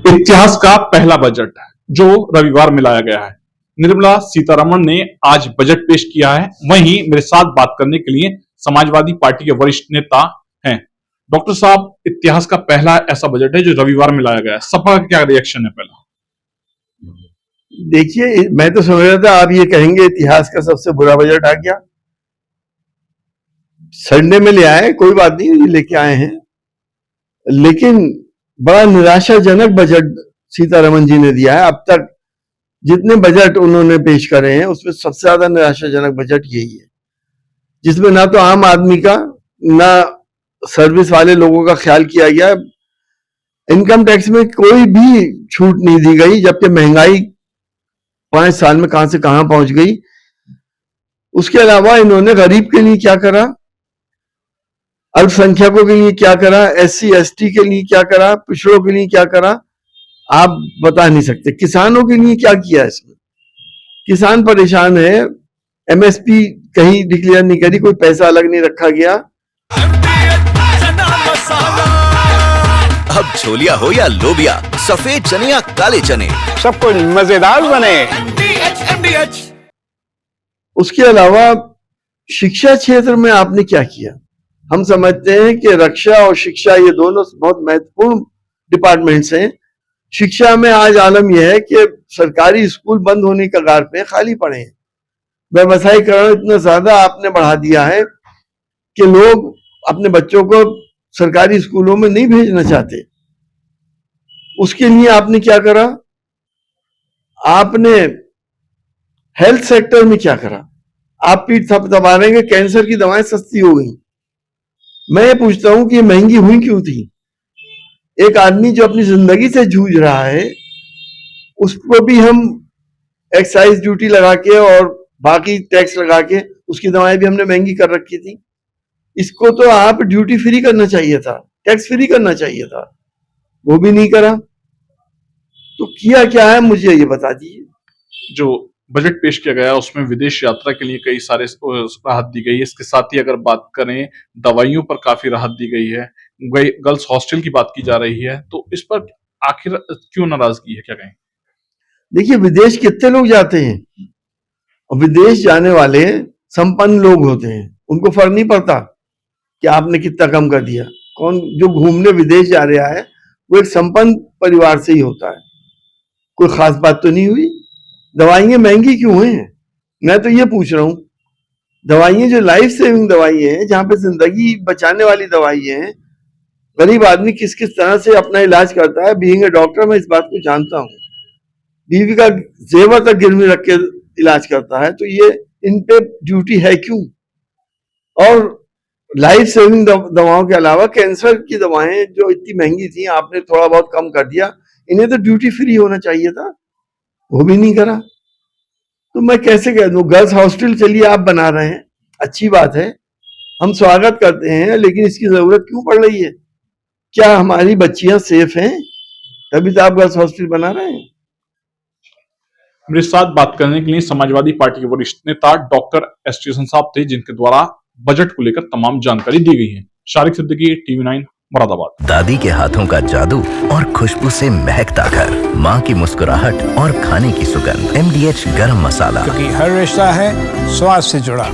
इतिहास का पहला बजट जो रविवार में लाया गया है। निर्मला सीतारमण ने आज बजट पेश किया है। वहीं मेरे साथ बात करने के लिए समाजवादी पार्टी के वरिष्ठ नेता हैं। डॉक्टर साहब, इतिहास का पहला ऐसा बजट है जो रविवार में लाया गया है। सपा का क्या रिएक्शन है? पहला देखिए, मैं तो समझ रहा था आप ये कहेंगे इतिहास का सबसे बुरा बजट आ गया। संडे में ले आए, कोई बात नहीं, ये लेके आए हैं, लेकिन बड़ा निराशाजनक बजट सीतारमण जी ने दिया है। अब तक जितने बजट उन्होंने पेश करे हैं उसमें सबसे ज्यादा निराशाजनक बजट यही है, जिसमें ना तो आम आदमी का ना सर्विस वाले लोगों का ख्याल किया गया। इनकम टैक्स में कोई भी छूट नहीं दी गई, जबकि महंगाई 5 साल में कहां से कहां पहुंच गई। उसके अलावा इन्होंने गरीब के लिए क्या करा, अल्पसंख्यकों के लिए क्या करा, SC ST के लिए क्या करा, पिछड़ों के लिए क्या करा, आप बता नहीं सकते। किसानों के लिए क्या किया इसमें? किसान परेशान है, MSP कहीं डिक्लेयर नहीं करी, कोई पैसा अलग नहीं रखा गया। अब छोलिया हो या लोबिया, सफेद चने या काले चने, सबको मजेदार बने। उसके अलावा शिक्षा क्षेत्र में आपने क्या किया? हम समझते हैं कि रक्षा और शिक्षा ये दोनों बहुत महत्वपूर्ण डिपार्टमेंट्स हैं। शिक्षा में आज आलम यह है कि सरकारी स्कूल बंद होने के कगार पे खाली पड़े हैं। व्यवसायीकरण इतना ज्यादा आपने बढ़ा दिया है कि लोग अपने बच्चों को सरकारी स्कूलों में नहीं भेजना चाहते। उसके लिए आपने क्या करा? आपने हेल्थ सेक्टर में क्या करा? आप पीठ थपथपा रहे हैं कि कैंसर की दवाएं सस्ती हो गई। मैं ये पूछता हूं कि ये महंगी हुई क्यों थी? एक आदमी जो अपनी जिंदगी से जूझ रहा है उसको भी हम एक्साइज ड्यूटी लगा के और बाकी टैक्स लगा के उसकी दवाएं भी हमने महंगी कर रखी थी। इसको तो आप ड्यूटी फ्री करना चाहिए था, टैक्स फ्री करना चाहिए था, वो भी नहीं करा। तो किया क्या है, मुझे ये बता दीजिए। जो बजट पेश किया गया उसमें विदेश यात्रा के लिए कई सारे राहत दी गई है। इसके साथ ही अगर बात करें, दवाइयों पर काफी राहत दी गई है। गर्ल्स हॉस्टल की बात की जा रही है, तो इस पर आखिर क्यों नाराजगी है, क्या कहें? देखिए, विदेश कितने लोग जाते हैं, और विदेश जाने वाले संपन्न लोग होते हैं, उनको फर्क नहीं पड़ता कि आपने कितना कम कर दिया। कौन जो घूमने विदेश जा रहा है वो एक संपन्न परिवार से ही होता है। कोई खास बात तो नहीं हुई। दवाइयां महंगी क्यों हैं? मैं तो ये पूछ रहा हूं, दवाइयां जो लाइफ सेविंग दवाइयां हैं, जहां पे जिंदगी बचाने वाली दवाइयां हैं, गरीब आदमी किस किस तरह से अपना इलाज करता है। बीइंग ए डॉक्टर मैं इस बात को जानता हूं। बीवी का जेवर तक गिरवी रख के इलाज करता है, तो ये इन पे ड्यूटी है क्यों? और लाइफ सेविंग दवाओं के अलावा कैंसर की दवाएं जो इतनी महंगी थी, आपने थोड़ा बहुत कम कर दिया। इन्हें तो ड्यूटी फ्री होना चाहिए था, वो भी नहीं करा। तो मैं कैसे कह दूं? गर्ल्स हॉस्टल चलिए आप बना रहे हैं, अच्छी बात है, हम स्वागत करते हैं, लेकिन इसकी जरूरत क्यों पड़ रही है? क्या हमारी बच्चियां सेफ हैं? तभी तो आप गर्ल्स हॉस्टल बना रहे हैं। मेरे साथ बात करने के लिए समाजवादी पार्टी के वरिष्ठ नेता डॉक्टर एस टी साहब थे, जिनके द्वारा बजट को लेकर तमाम जानकारी दी गई है। शारिक सिद्दीकी, TV9, मुरादाबाद। दादी के हाथों का जादू और खुशबू से महकता घर, माँ की मुस्कुराहट और खाने की सुगंध, MDH गरम मसाला, क्योंकि हर रिश्ता है स्वाद से जुड़ा।